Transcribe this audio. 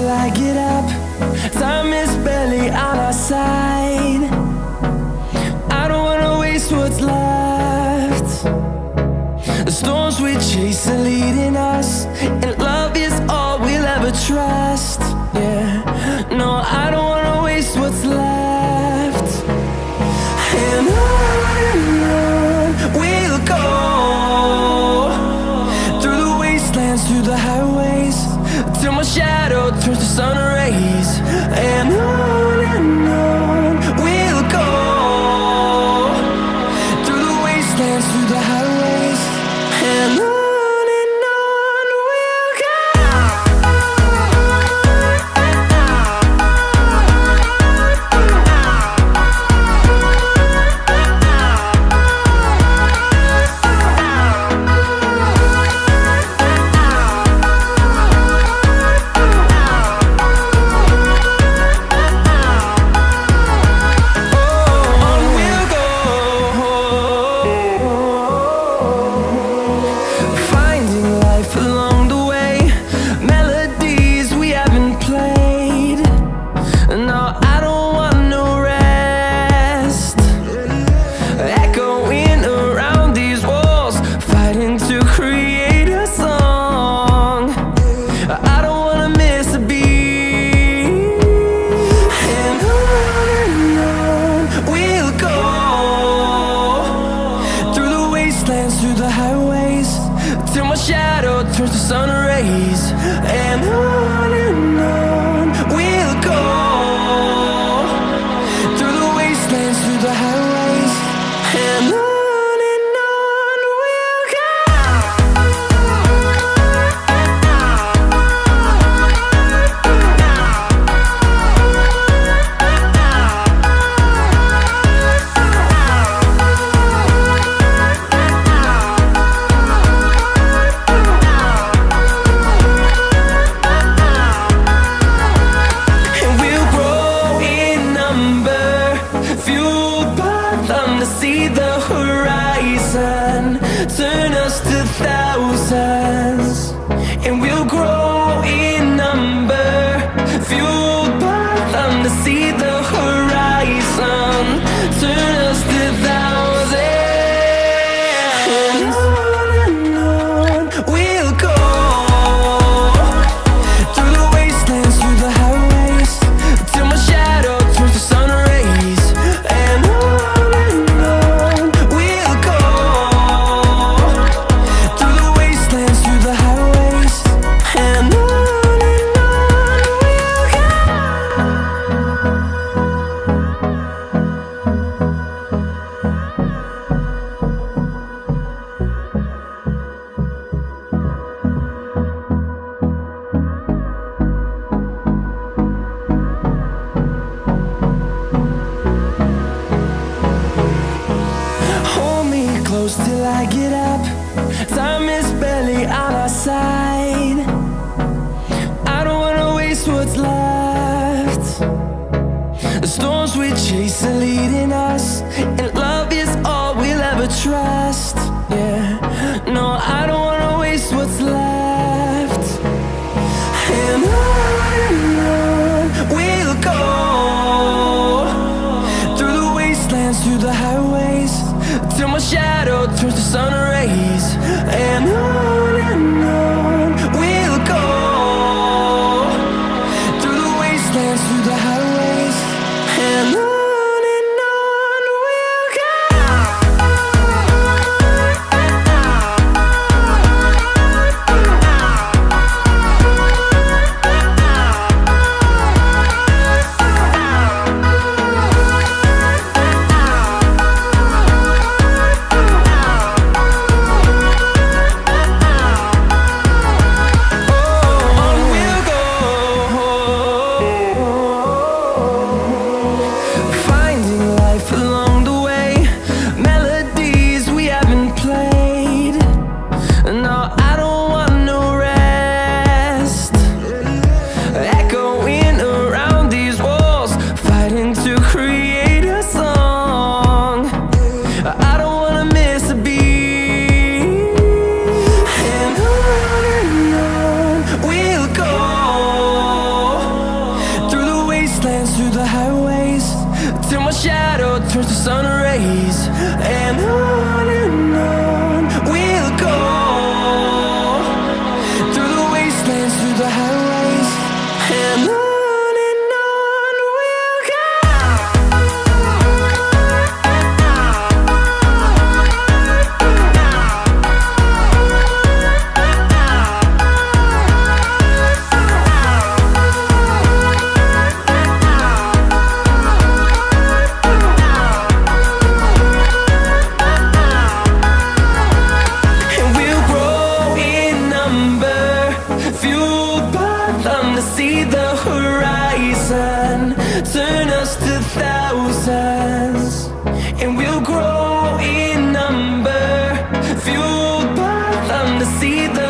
till I get up. Time is barely on our side. I don't wanna waste what's left. The storms we chase are leading us, and love is all we'll ever trust. Yeah, no, I don't wanna waste what's left. And on we'll go, through the wastelands, through the highways, till my shadow turns to sun rays. And on we'll go, through the wastelands, through the highways, and on we'll go. Through the highways, till my shadow turns to sun rays. And on we'll go, through the wastelands, through the highways, and on we'll go. See the horizon turn us to thousands, and we'll grow in number, fueled by them to see the horizon turn us to thousands. And on we'll go, through the wastelands, through the highways, till my shadow turns to sun rays. And close till I get up. Time is barely on our side. I don't wanna waste what's left. The storms we chase are leading us, and love is all we'll ever trust. Yeah, no, I don't wanna waste what's left. And on we'll go, through the wastelands, through the highways, till my shadow turns to sun rays. And on we'll go, through the wastelands, through the highways, and on we'll go. shadow turns to sun rays, and on we'll go, through the wastelands, through the highways, and on we'll go. And we'll grow in number, fueled by them to see the horizon, turn us to thousands. And we'll grow in number, fueled by them to see the